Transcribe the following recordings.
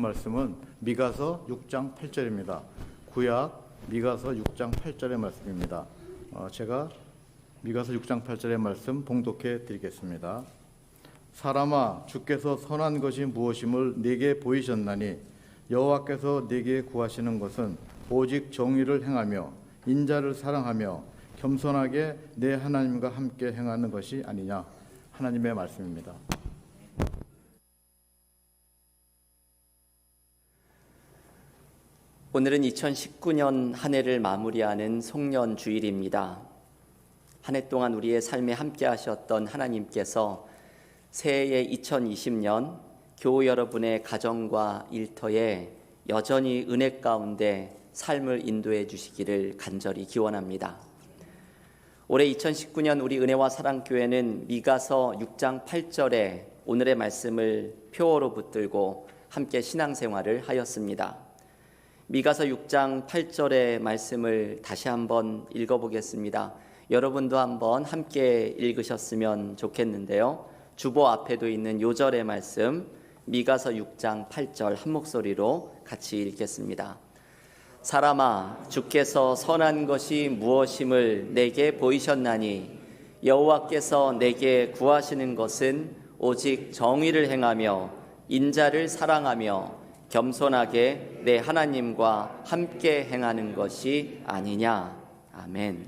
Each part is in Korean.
말씀은 미가서 6장 8절입니다. 구약 미가서 6장 8절의 말씀입니다. 제가 미가서 6장 8절의 말씀 봉독해 드리겠습니다. 사람아, 주께서 선한 것이 무엇임을 네게 보이셨나니 여호와께서 네게 구하시는 것은 오직 정의를 행하며 인자를 사랑하며 겸손하게 내 하나님과 함께 행하는 것이 아니냐. 하나님의 말씀입니다. 오늘은 2019년 한 해를 마무리하는 송년 주일입니다. 한 해 동안 우리의 삶에 함께 하셨던 하나님께서 새해의 2020년 교우 여러분의 가정과 일터에 여전히 은혜 가운데 삶을 인도해 주시기를 간절히 기원합니다. 올해 2019년 우리 은혜와 사랑교회는 미가서 6장 8절에 오늘의 말씀을 표어로 붙들고 함께 신앙생활을 하였습니다. 미가서 6장 8절의 말씀을 다시 한번 읽어보겠습니다. 여러분도 한번 함께 읽으셨으면 좋겠는데요. 주보 앞에도 있는 요절의 말씀 미가서 6장 8절 한 목소리로 같이 읽겠습니다. 사람아, 주께서 선한 것이 무엇임을 내게 보이셨나니 여호와께서 내게 구하시는 것은 오직 정의를 행하며 인자를 사랑하며 겸손하게 내 하나님과 함께 행하는 것이 아니냐. 아멘.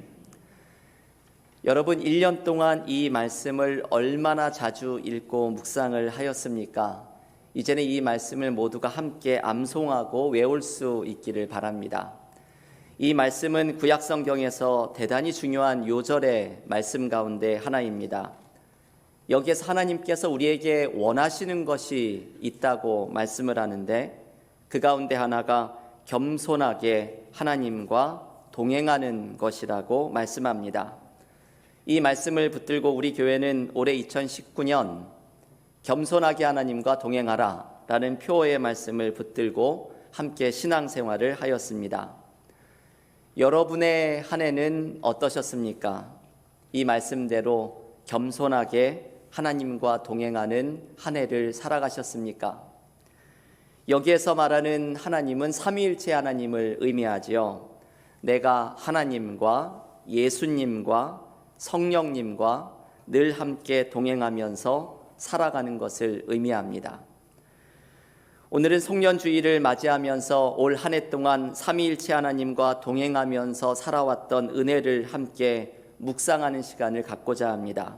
여러분, 1년 동안 이 말씀을 얼마나 자주 읽고 묵상을 하였습니까? 이제는 이 말씀을 모두가 함께 암송하고 외울 수 있기를 바랍니다. 이 말씀은 구약 성경에서 대단히 중요한 요절의 말씀 가운데 하나입니다. 여기에서 하나님께서 우리에게 원하시는 것이 있다고 말씀을 하는데 그 가운데 하나가 겸손하게 하나님과 동행하는 것이라고 말씀합니다. 이 말씀을 붙들고 우리 교회는 올해 2019년 겸손하게 하나님과 동행하라 라는 표어의 말씀을 붙들고 함께 신앙생활을 하였습니다. 여러분의 한 해는 어떠셨습니까? 이 말씀대로 겸손하게 하나님과 동행하는 한 해를 살아가셨습니까? 여기에서 말하는 하나님은 삼위일체 하나님을 의미하지요. 내가 하나님과 예수님과 성령님과 늘 함께 동행하면서 살아가는 것을 의미합니다. 오늘은 송년주일을 맞이하면서 올 한 해 동안 삼위일체 하나님과 동행하면서 살아왔던 은혜를 함께 묵상하는 시간을 갖고자 합니다.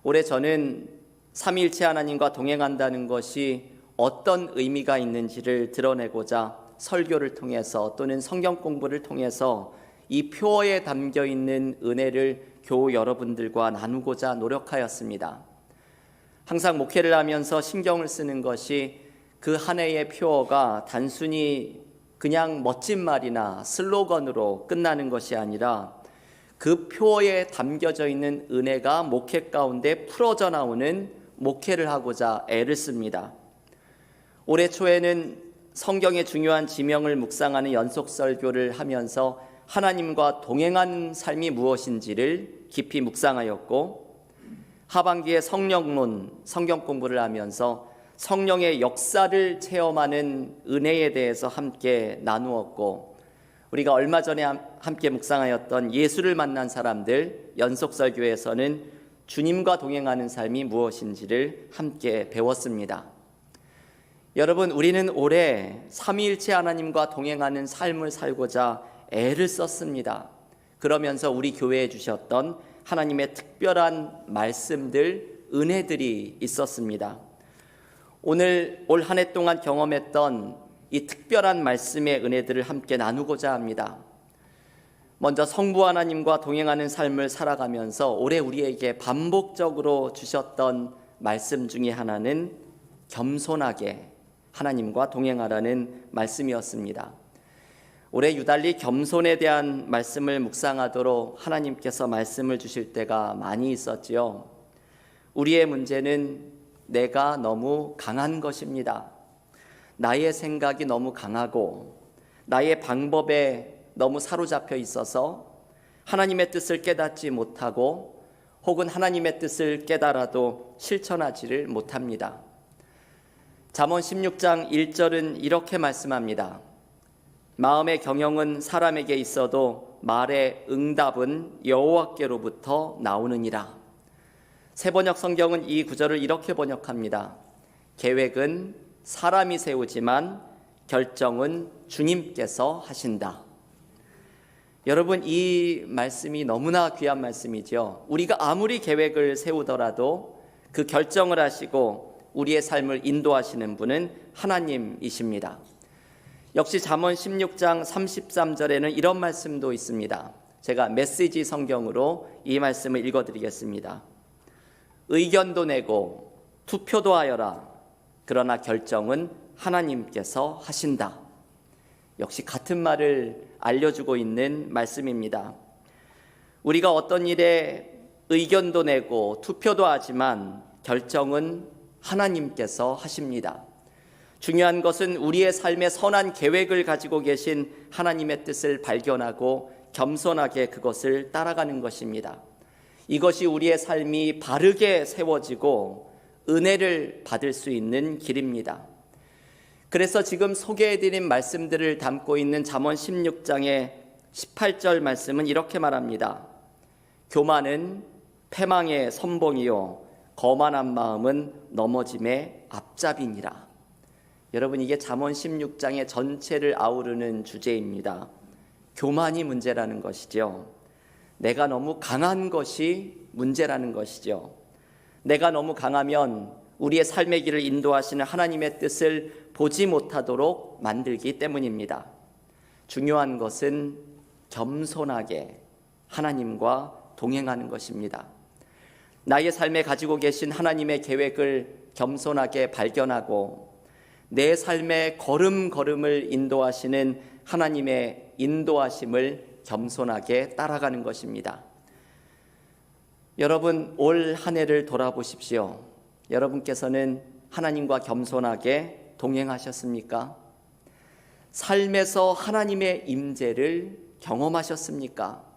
올해 저는 삼위일체 하나님과 동행한다는 것이 어떤 의미가 있는지를 드러내고자 설교를 통해서 또는 성경 공부를 통해서 이 표어에 담겨 있는 은혜를 교우 여러분들과 나누고자 노력하였습니다. 항상 목회를 하면서 신경을 쓰는 것이 그 한 해의 표어가 단순히 그냥 멋진 말이나 슬로건으로 끝나는 것이 아니라 그 표어에 담겨져 있는 은혜가 목회 가운데 풀어져 나오는 목회를 하고자 애를 씁니다. 올해 초에는 성경의 중요한 지명을 묵상하는 연속 설교를 하면서 하나님과 동행하는 삶이 무엇인지를 깊이 묵상하였고, 하반기에 성령론, 성경 공부를 하면서 성령의 역사를 체험하는 은혜에 대해서 함께 나누었고, 우리가 얼마 전에 함께 묵상하였던 예수를 만난 사람들 연속 설교에서는 주님과 동행하는 삶이 무엇인지를 함께 배웠습니다. 여러분, 우리는 올해 삼위일체 하나님과 동행하는 삶을 살고자 애를 썼습니다. 그러면서 우리 교회에 주셨던 하나님의 특별한 말씀들, 은혜들이 있었습니다. 오늘 올 한 해 동안 경험했던 이 특별한 말씀의 은혜들을 함께 나누고자 합니다. 먼저 성부 하나님과 동행하는 삶을 살아가면서 올해 우리에게 반복적으로 주셨던 말씀 중에 하나는 겸손하게 하나님과 동행하라는 말씀이었습니다. 올해 유달리 겸손에 대한 말씀을 묵상하도록 하나님께서 말씀을 주실 때가 많이 있었지요. 우리의 문제는 내가 너무 강한 것입니다. 나의 생각이 너무 강하고 나의 방법에 너무 사로잡혀 있어서 하나님의 뜻을 깨닫지 못하고 혹은 하나님의 뜻을 깨달아도 실천하지를 못합니다. 잠언 16장 1절은 이렇게 말씀합니다. 마음의 경영은 사람에게 있어도 말의 응답은 여호와께로부터 나오느니라. 새번역 성경은 이 구절을 이렇게 번역합니다. 계획은 사람이 세우지만 결정은 주님께서 하신다. 여러분, 이 말씀이 너무나 귀한 말씀이죠. 우리가 아무리 계획을 세우더라도 그 결정을 하시고 우리의 삶을 인도하시는 분은 하나님이십니다. 역시 잠언 16장 33절에는 이런 말씀도 있습니다. 제가 메시지 성경으로 이 말씀을 읽어드리겠습니다. 의견도 내고 투표도 하여라. 그러나 결정은 하나님께서 하신다. 역시 같은 말을 알려주고 있는 말씀입니다. 우리가 어떤 일에 의견도 내고 투표도 하지만 결정은 하나님께서 하십니다. 중요한 것은 우리의 삶에 선한 계획을 가지고 계신 하나님의 뜻을 발견하고 겸손하게 그것을 따라가는 것입니다. 이것이 우리의 삶이 바르게 세워지고 은혜를 받을 수 있는 길입니다. 그래서 지금 소개해드린 말씀들을 담고 있는 잠언 16장의 18절 말씀은 이렇게 말합니다. 교만은 패망의 선봉이요 거만한 마음은 넘어짐의 앞잡이니라. 여러분, 이게 잠언 16장의 전체를 아우르는 주제입니다. 교만이 문제라는 것이죠. 내가 너무 강한 것이 문제라는 것이죠. 내가 너무 강하면 우리의 삶의 길을 인도하시는 하나님의 뜻을 보지 못하도록 만들기 때문입니다. 중요한 것은 겸손하게 하나님과 동행하는 것입니다. 나의 삶에 가지고 계신 하나님의 계획을 겸손하게 발견하고 내 삶의 걸음걸음을 인도하시는 하나님의 인도하심을 겸손하게 따라가는 것입니다. 여러분, 올 한 해를 돌아보십시오. 여러분께서는 하나님과 겸손하게 동행하셨습니까? 삶에서 하나님의 임재를 경험하셨습니까?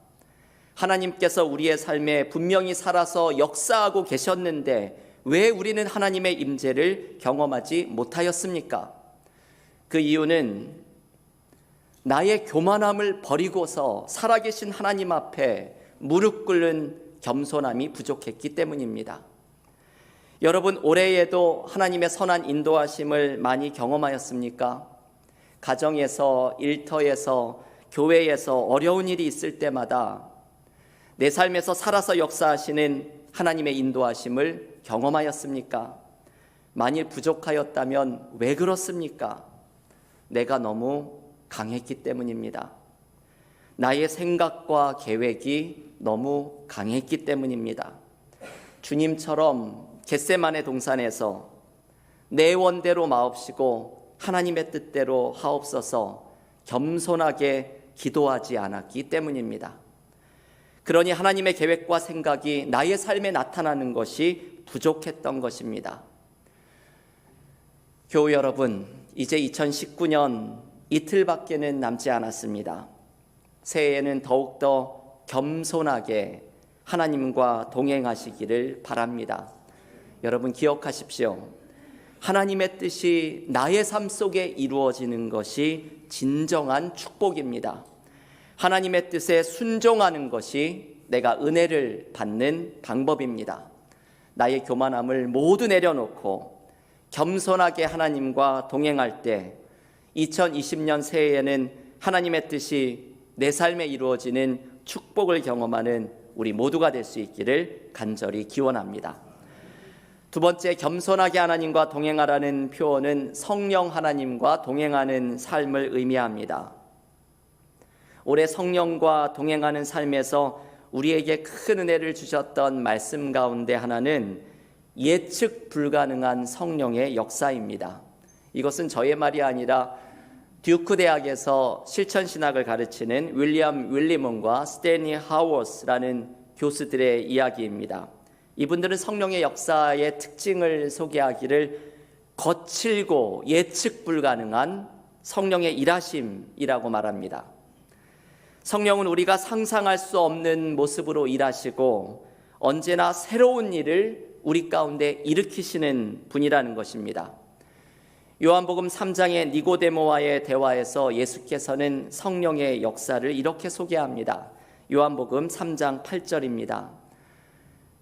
하나님께서 우리의 삶에 분명히 살아서 역사하고 계셨는데 왜 우리는 하나님의 임재를 경험하지 못하였습니까? 그 이유는 나의 교만함을 버리고서 살아계신 하나님 앞에 무릎 꿇는 겸손함이 부족했기 때문입니다. 여러분, 올해에도 하나님의 선한 인도하심을 많이 경험하였습니까? 가정에서, 일터에서, 교회에서 어려운 일이 있을 때마다 내 삶에서 살아서 역사하시는 하나님의 인도하심을 경험하였습니까? 만일 부족하였다면 왜 그렇습니까? 내가 너무 강했기 때문입니다. 나의 생각과 계획이 너무 강했기 때문입니다. 주님처럼 겟세마네 동산에서 내 원대로 마옵시고 하나님의 뜻대로 하옵소서 겸손하게 기도하지 않았기 때문입니다. 그러니 하나님의 계획과 생각이 나의 삶에 나타나는 것이 부족했던 것입니다. 교우 여러분, 이제 2019년 이틀밖에는 남지 않았습니다. 새해에는 더욱더 겸손하게 하나님과 동행하시기를 바랍니다. 여러분, 기억하십시오. 하나님의 뜻이 나의 삶 속에 이루어지는 것이 진정한 축복입니다. 하나님의 뜻에 순종하는 것이 내가 은혜를 받는 방법입니다. 나의 교만함을 모두 내려놓고 겸손하게 하나님과 동행할 때 2020년 새해에는 하나님의 뜻이 내 삶에 이루어지는 축복을 경험하는 우리 모두가 될 수 있기를 간절히 기원합니다. 두 번째, 겸손하게 하나님과 동행하라는 표현은 성령 하나님과 동행하는 삶을 의미합니다. 올해 성령과 동행하는 삶에서 우리에게 큰 은혜를 주셨던 말씀 가운데 하나는 예측 불가능한 성령의 역사입니다. 이것은 저의 말이 아니라 듀크 대학에서 실천신학을 가르치는 윌리엄 윌리먼과 스탠리 하워스라는 교수들의 이야기입니다. 이분들은 성령의 역사의 특징을 소개하기를 거칠고 예측 불가능한 성령의 일하심이라고 말합니다. 성령은 우리가 상상할 수 없는 모습으로 일하시고 언제나 새로운 일을 우리 가운데 일으키시는 분이라는 것입니다. 요한복음 3장의 니고데모와의 대화에서 예수께서는 성령의 역사를 이렇게 소개합니다. 요한복음 3장 8절입니다.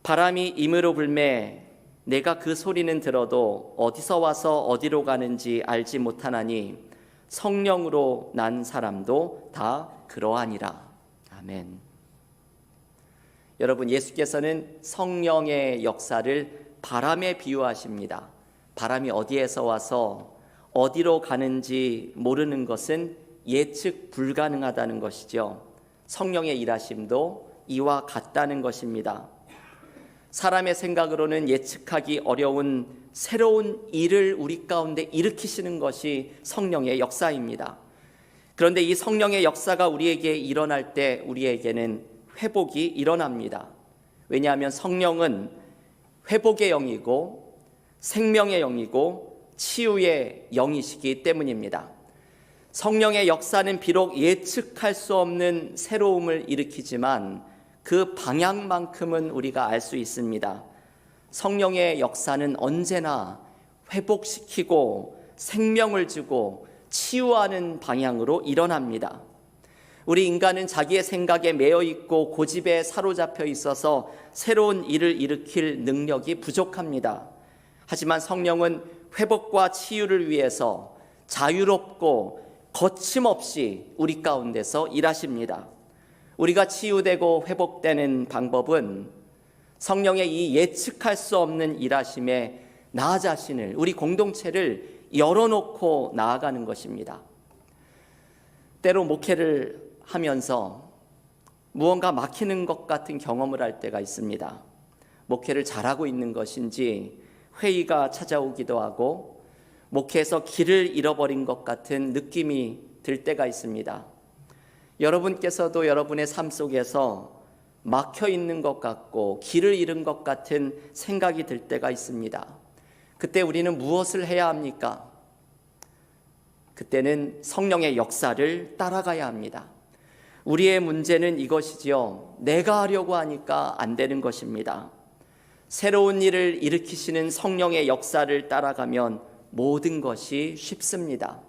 바람이 임으로 불매 내가 그 소리는 들어도 어디서 와서 어디로 가는지 알지 못하나니 성령으로 난 사람도 다 그러하니라. 아멘. 여러분, 예수께서는 성령의 역사를 바람에 비유하십니다. 바람이 어디에서 와서 어디로 가는지 모르는 것은 예측 불가능하다는 것이죠. 성령의 일하심도 이와 같다는 것입니다. 사람의 생각으로는 예측하기 어려운 새로운 일을 우리 가운데 일으키시는 것이 성령의 역사입니다. 그런데 이 성령의 역사가 우리에게 일어날 때 우리에게는 회복이 일어납니다. 왜냐하면 성령은 회복의 영이고 생명의 영이고 치유의 영이시기 때문입니다. 성령의 역사는 비록 예측할 수 없는 새로움을 일으키지만 그 방향만큼은 우리가 알 수 있습니다. 성령의 역사는 언제나 회복시키고 생명을 주고 치유하는 방향으로 일어납니다. 우리 인간은 자기의 생각에 매여 있고 고집에 사로잡혀 있어서 새로운 일을 일으킬 능력이 부족합니다. 하지만 성령은 회복과 치유를 위해서 자유롭고 거침없이 우리 가운데서 일하십니다. 우리가 치유되고 회복되는 방법은 성령의 이 예측할 수 없는 일하심에 나 자신을, 우리 공동체를 열어놓고 나아가는 것입니다. 때로 목회를 하면서 무언가 막히는 것 같은 경험을 할 때가 있습니다. 목회를 잘하고 있는 것인지 회의가 찾아오기도 하고 목회에서 길을 잃어버린 것 같은 느낌이 들 때가 있습니다. 여러분께서도 여러분의 삶 속에서 막혀 있는 것 같고 길을 잃은 것 같은 생각이 들 때가 있습니다. 그때 우리는 무엇을 해야 합니까? 그때는 성령의 역사를 따라가야 합니다. 우리의 문제는 이것이지요. 내가 하려고 하니까 안 되는 것입니다. 새로운 일을 일으키시는 성령의 역사를 따라가면 모든 것이 쉽습니다.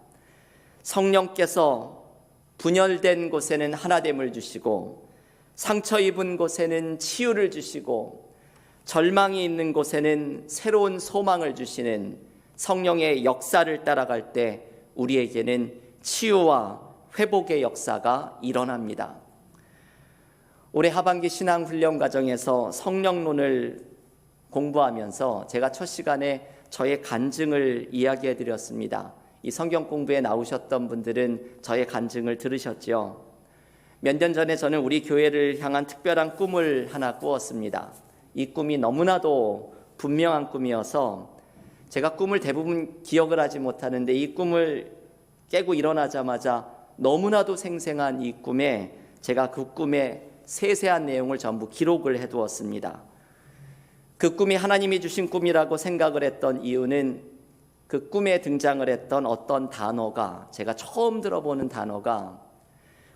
성령께서 분열된 곳에는 하나됨을 주시고 상처 입은 곳에는 치유를 주시고 절망이 있는 곳에는 새로운 소망을 주시는 성령의 역사를 따라갈 때 우리에게는 치유와 회복의 역사가 일어납니다. 올해 하반기 신앙훈련 과정에서 성령론을 공부하면서 제가 첫 시간에 저의 간증을 이야기해 드렸습니다. 이 성경 공부에 나오셨던 분들은 저의 간증을 들으셨죠. 몇 년 전에 저는 우리 교회를 향한 특별한 꿈을 하나 꾸었습니다. 이 꿈이 너무나도 분명한 꿈이어서 제가 꿈을 대부분 기억을 하지 못하는데 이 꿈을 깨고 일어나자마자 너무나도 생생한 이 꿈에 제가 그 꿈의 세세한 내용을 전부 기록을 해두었습니다. 그 꿈이 하나님이 주신 꿈이라고 생각을 했던 이유는 그 꿈에 등장을 했던 어떤 단어가, 제가 처음 들어보는 단어가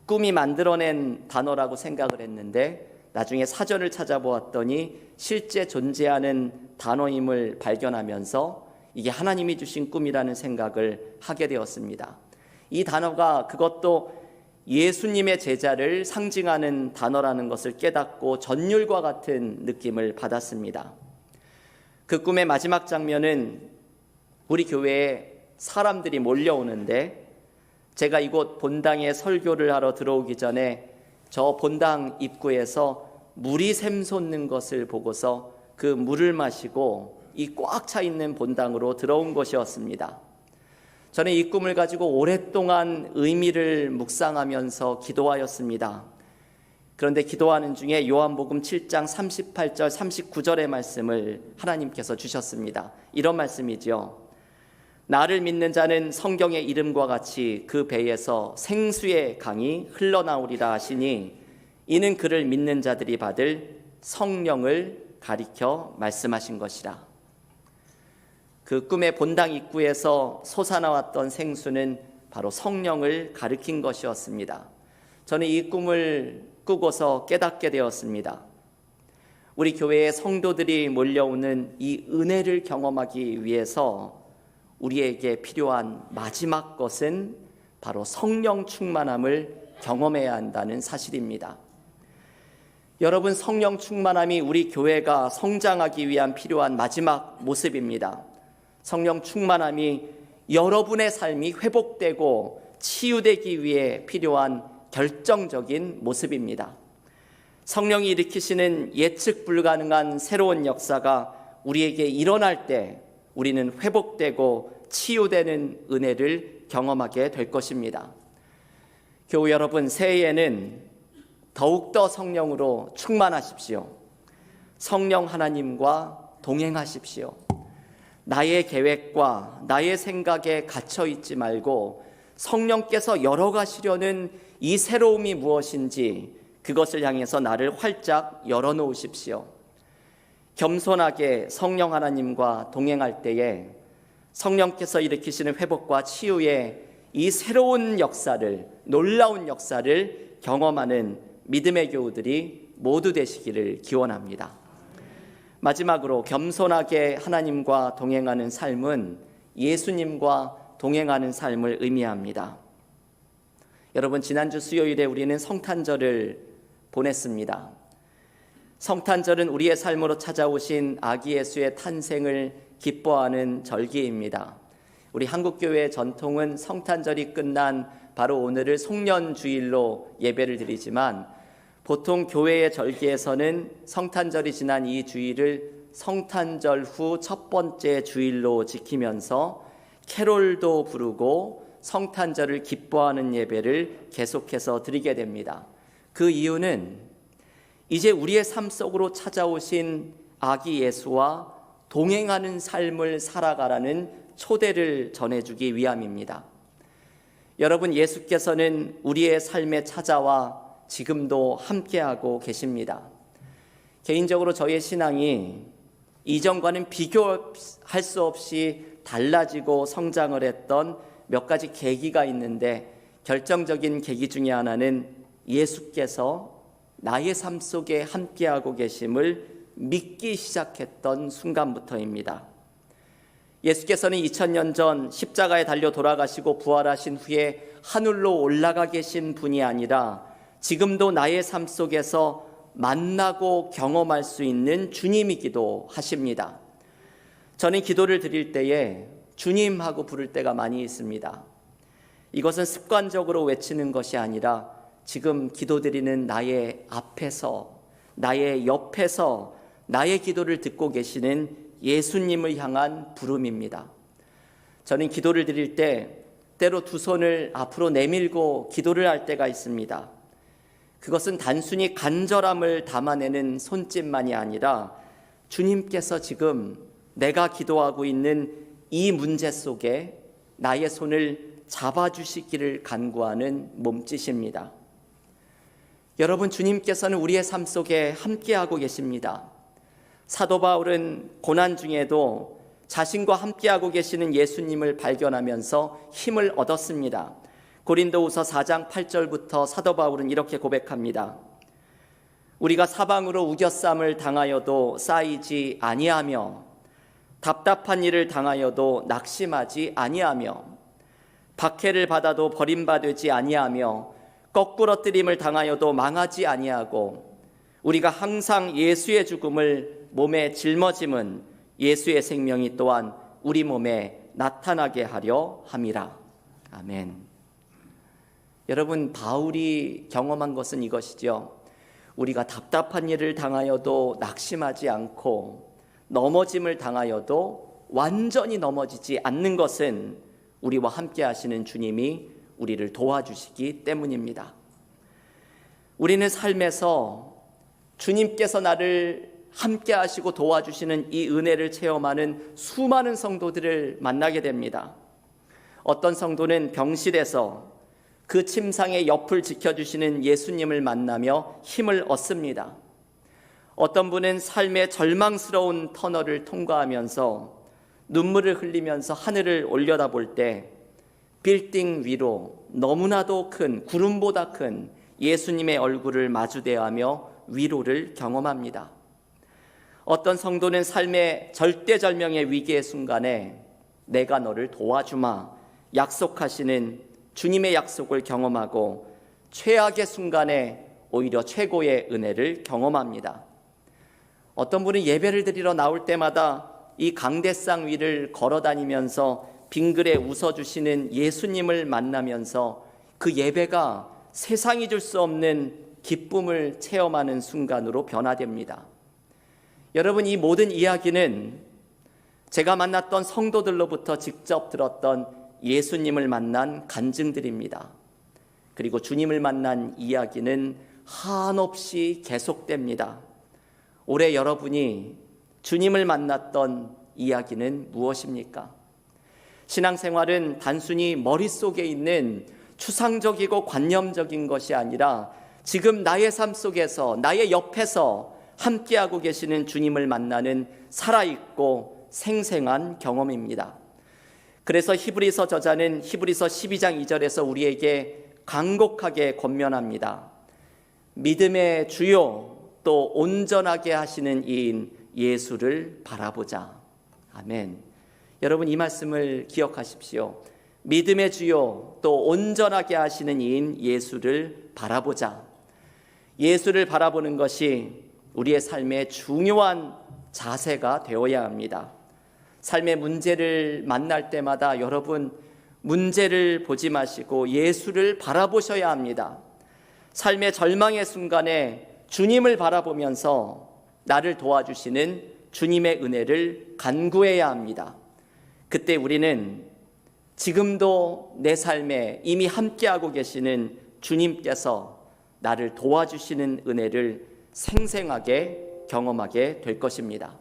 꿈이 만들어낸 단어라고 생각을 했는데 나중에 사전을 찾아보았더니 실제 존재하는 단어임을 발견하면서 이게 하나님이 주신 꿈이라는 생각을 하게 되었습니다. 이 단어가 그것도 예수님의 제자를 상징하는 단어라는 것을 깨닫고 전율과 같은 느낌을 받았습니다. 그 꿈의 마지막 장면은 우리 교회에 사람들이 몰려오는데 제가 이곳 본당에 설교를 하러 들어오기 전에 저 본당 입구에서 물이 샘솟는 것을 보고서 그 물을 마시고 이 꽉 차 있는 본당으로 들어온 것이었습니다. 저는 이 꿈을 가지고 오랫동안 의미를 묵상하면서 기도하였습니다. 그런데 기도하는 중에 요한복음 7장 38절 39절의 말씀을 하나님께서 주셨습니다. 이런 말씀이지요. 나를 믿는 자는 성경의 이름과 같이 그 배에서 생수의 강이 흘러나오리라 하시니 이는 그를 믿는 자들이 받을 성령을 가리켜 말씀하신 것이라. 그 꿈의 본당 입구에서 솟아나왔던 생수는 바로 성령을 가리킨 것이었습니다. 저는 이 꿈을 꾸고서 깨닫게 되었습니다. 우리 교회에 성도들이 몰려오는 이 은혜를 경험하기 위해서 우리에게 필요한 마지막 것은 바로 성령 충만함을 경험해야 한다는 사실입니다. 여러분, 성령 충만함이 우리 교회가 성장하기 위한 필요한 마지막 모습입니다. 성령 충만함이 여러분의 삶이 회복되고 치유되기 위해 필요한 결정적인 모습입니다. 성령이 일으키시는 예측 불가능한 새로운 역사가 우리에게 일어날 때 우리는 회복되고 치유되는 은혜를 경험하게 될 것입니다. 교우 여러분, 새해에는 더욱더 성령으로 충만하십시오. 성령 하나님과 동행하십시오. 나의 계획과 나의 생각에 갇혀 있지 말고 성령께서 열어가시려는 이 새로움이 무엇인지 그것을 향해서 나를 활짝 열어놓으십시오. 겸손하게 성령 하나님과 동행할 때에 성령께서 일으키시는 회복과 치유의 이 새로운 역사를, 놀라운 역사를 경험하는 믿음의 교우들이 모두 되시기를 기원합니다. 마지막으로 겸손하게 하나님과 동행하는 삶은 예수님과 동행하는 삶을 의미합니다. 여러분, 지난주 수요일에 우리는 성탄절을 보냈습니다. 성탄절은 우리의 삶으로 찾아오신 아기 예수의 탄생을 기뻐하는 절기입니다. 우리 한국교회의 전통은 성탄절이 끝난 바로 오늘을 송년주일로 예배를 드리지만 보통 교회의 절기에서는 성탄절이 지난 이 주일을 성탄절 후 첫 번째 주일로 지키면서 캐롤도 부르고 성탄절을 기뻐하는 예배를 계속해서 드리게 됩니다. 그 이유는 이제 우리의 삶 속으로 찾아오신 아기 예수와 동행하는 삶을 살아가라는 초대를 전해주기 위함입니다. 여러분, 예수께서는 우리의 삶에 찾아와 지금도 함께하고 계십니다. 개인적으로 저의 신앙이 이전과는 비교할 수 없이 달라지고 성장을 했던 몇 가지 계기가 있는데 결정적인 계기 중에 하나는 예수께서 나의 삶 속에 함께하고 계심을 믿기 시작했던 순간부터입니다. 예수께서는 2000년 전 십자가에 달려 돌아가시고 부활하신 후에 하늘로 올라가 계신 분이 아니라 지금도 나의 삶 속에서 만나고 경험할 수 있는 주님이기도 하십니다. 저는 기도를 드릴 때에 주님 하고 부를 때가 많이 있습니다. 이것은 습관적으로 외치는 것이 아니라 지금 기도드리는 나의 앞에서, 나의 옆에서 나의 기도를 듣고 계시는 예수님을 향한 부름입니다. 저는 기도를 드릴 때 때로 두 손을 앞으로 내밀고 기도를 할 때가 있습니다. 그것은 단순히 간절함을 담아내는 손짓만이 아니라 주님께서 지금 내가 기도하고 있는 이 문제 속에 나의 손을 잡아주시기를 간구하는 몸짓입니다. 여러분, 주님께서는 우리의 삶 속에 함께하고 계십니다. 사도 바울은 고난 중에도 자신과 함께하고 계시는 예수님을 발견하면서 힘을 얻었습니다. 고린도후서 4장 8절부터 사도 바울은 이렇게 고백합니다. 우리가 사방으로 우겨쌈을 당하여도 쌓이지 아니하며 답답한 일을 당하여도 낙심하지 아니하며 박해를 받아도 버림받지 아니하며 거꾸러뜨림을 당하여도 망하지 아니하고 우리가 항상 예수의 죽음을 몸에 짊어짐은 예수의 생명이 또한 우리 몸에 나타나게 하려 함이라. 아멘. 여러분, 바울이 경험한 것은 이것이죠. 우리가 답답한 일을 당하여도 낙심하지 않고 넘어짐을 당하여도 완전히 넘어지지 않는 것은 우리와 함께 하시는 주님이 우리를 도와주시기 때문입니다. 우리는 삶에서 주님께서 나를 함께 하시고 도와주시는 이 은혜를 체험하는 수많은 성도들을 만나게 됩니다. 어떤 성도는 병실에서 그 침상의 옆을 지켜주시는 예수님을 만나며 힘을 얻습니다. 어떤 분은 삶의 절망스러운 터널을 통과하면서 눈물을 흘리면서 하늘을 올려다볼 때 빌딩 위로 너무나도 큰, 구름보다 큰 예수님의 얼굴을 마주대하며 위로를 경험합니다. 어떤 성도는 삶의 절대절명의 위기의 순간에 내가 너를 도와주마 약속하시는 주님의 약속을 경험하고 최악의 순간에 오히려 최고의 은혜를 경험합니다. 어떤 분은 예배를 드리러 나올 때마다 이 강대상 위를 걸어다니면서 빙글에 웃어주시는 예수님을 만나면서 그 예배가 세상이 줄 수 없는 기쁨을 체험하는 순간으로 변화됩니다. 여러분, 이 모든 이야기는 제가 만났던 성도들로부터 직접 들었던 예수님을 만난 간증들입니다. 그리고 주님을 만난 이야기는 한없이 계속됩니다. 올해 여러분이 주님을 만났던 이야기는 무엇입니까? 신앙생활은 단순히 머릿속에 있는 추상적이고 관념적인 것이 아니라 지금 나의 삶 속에서, 나의 옆에서 함께하고 계시는 주님을 만나는 살아있고 생생한 경험입니다. 그래서 히브리서 저자는 히브리서 12장 2절에서 우리에게 간곡하게 권면합니다. 믿음의 주요 또 온전하게 하시는 이인 예수를 바라보자. 아멘. 여러분, 이 말씀을 기억하십시오. 믿음의 주요 또 온전하게 하시는 이인 예수를 바라보자. 예수를 바라보는 것이 우리의 삶의 중요한 자세가 되어야 합니다. 삶의 문제를 만날 때마다 여러분, 문제를 보지 마시고 예수를 바라보셔야 합니다. 삶의 절망의 순간에 주님을 바라보면서 나를 도와주시는 주님의 은혜를 간구해야 합니다. 그때 우리는 지금도 내 삶에 이미 함께하고 계시는 주님께서 나를 도와주시는 은혜를 생생하게 경험하게 될 것입니다.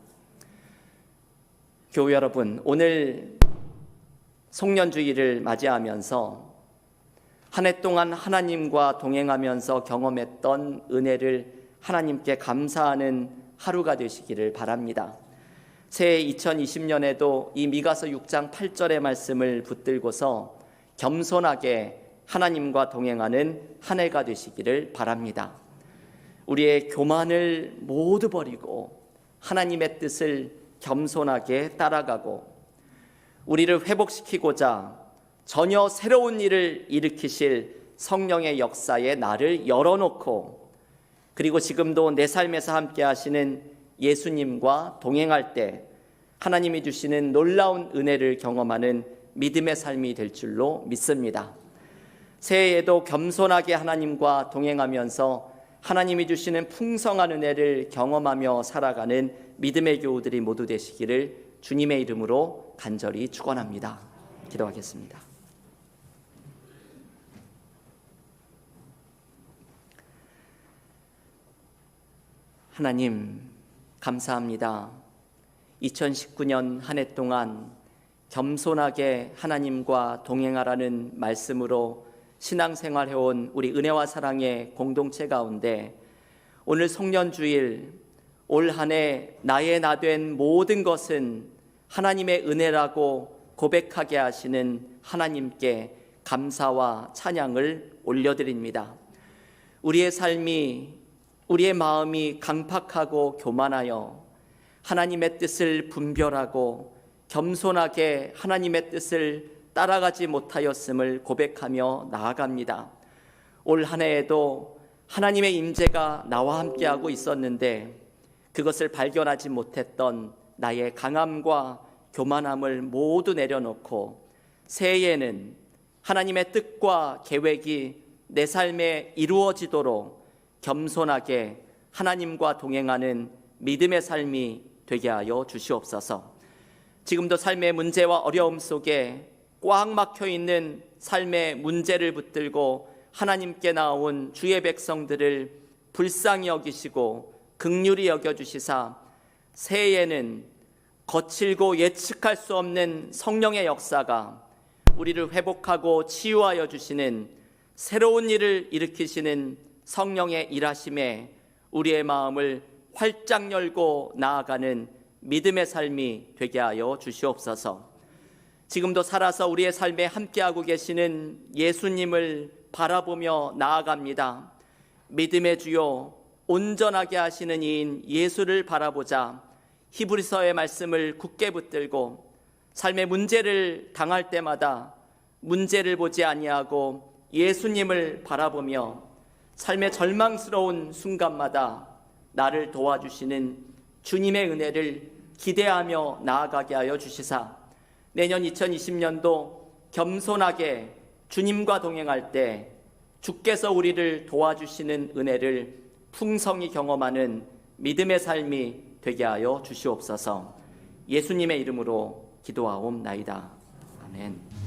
교우 여러분, 오늘 송년주일을 맞이하면서 한 해 동안 하나님과 동행하면서 경험했던 은혜를 하나님께 감사하는 하루가 되시기를 바랍니다. 새해 2020년에도 이 미가서 6장 8절의 말씀을 붙들고서 겸손하게 하나님과 동행하는 한 해가 되시기를 바랍니다. 우리의 교만을 모두 버리고 하나님의 뜻을 겸손하게 따라가고 우리를 회복시키고자 전혀 새로운 일을 일으키실 성령의 역사에 나를 열어놓고 그리고 지금도 내 삶에서 함께 하시는 예수님과 동행할 때 하나님이 주시는 놀라운 은혜를 경험하는 믿음의 삶이 될 줄로 믿습니다. 새해에도 겸손하게 하나님과 동행하면서 하나님이 주시는 풍성한 은혜를 경험하며 살아가는 믿음의 교우들이 모두 되시기를 주님의 이름으로 간절히 축원합니다. 기도하겠습니다. 하나님, 감사합니다. 2019년 한 해 동안 겸손하게 하나님과 동행하라는 말씀으로 신앙생활해온 우리 은혜와 사랑의 공동체 가운데 오늘 송년주일 올 한 해 나의 나 된 모든 것은 하나님의 은혜라고 고백하게 하시는 하나님께 감사와 찬양을 올려드립니다. 우리의 삶이, 우리의 마음이 강팍하고 교만하여 하나님의 뜻을 분별하고 겸손하게 하나님의 뜻을 따라가지 못하였음을 고백하며 나아갑니다. 올 한 해에도 하나님의 임재가 나와 함께하고 있었는데 그것을 발견하지 못했던 나의 강함과 교만함을 모두 내려놓고 새해에는 하나님의 뜻과 계획이 내 삶에 이루어지도록 겸손하게 하나님과 동행하는 믿음의 삶이 되게 하여 주시옵소서. 지금도 삶의 문제와 어려움 속에 꽉 막혀 있는 삶의 문제를 붙들고 하나님께 나온 주의 백성들을 불쌍히 여기시고 긍휼히 여겨주시사 새해에는 거칠고 예측할 수 없는 성령의 역사가 우리를 회복하고 치유하여 주시는 새로운 일을 일으키시는 성령의 일하심에 우리의 마음을 활짝 열고 나아가는 믿음의 삶이 되게 하여 주시옵소서. 지금도 살아서 우리의 삶에 함께하고 계시는 예수님을 바라보며 나아갑니다. 믿음의 주요 온전하게 하시는 이인 예수를 바라보자 히브리서의 말씀을 굳게 붙들고 삶의 문제를 당할 때마다 문제를 보지 아니하고 예수님을 바라보며 삶의 절망스러운 순간마다 나를 도와주시는 주님의 은혜를 기대하며 나아가게 하여 주시사 내년 2020년도 겸손하게 주님과 동행할 때 주께서 우리를 도와주시는 은혜를 풍성히 경험하는 믿음의 삶이 되게 하여 주시옵소서. 예수님의 이름으로 기도하옵나이다. 아멘.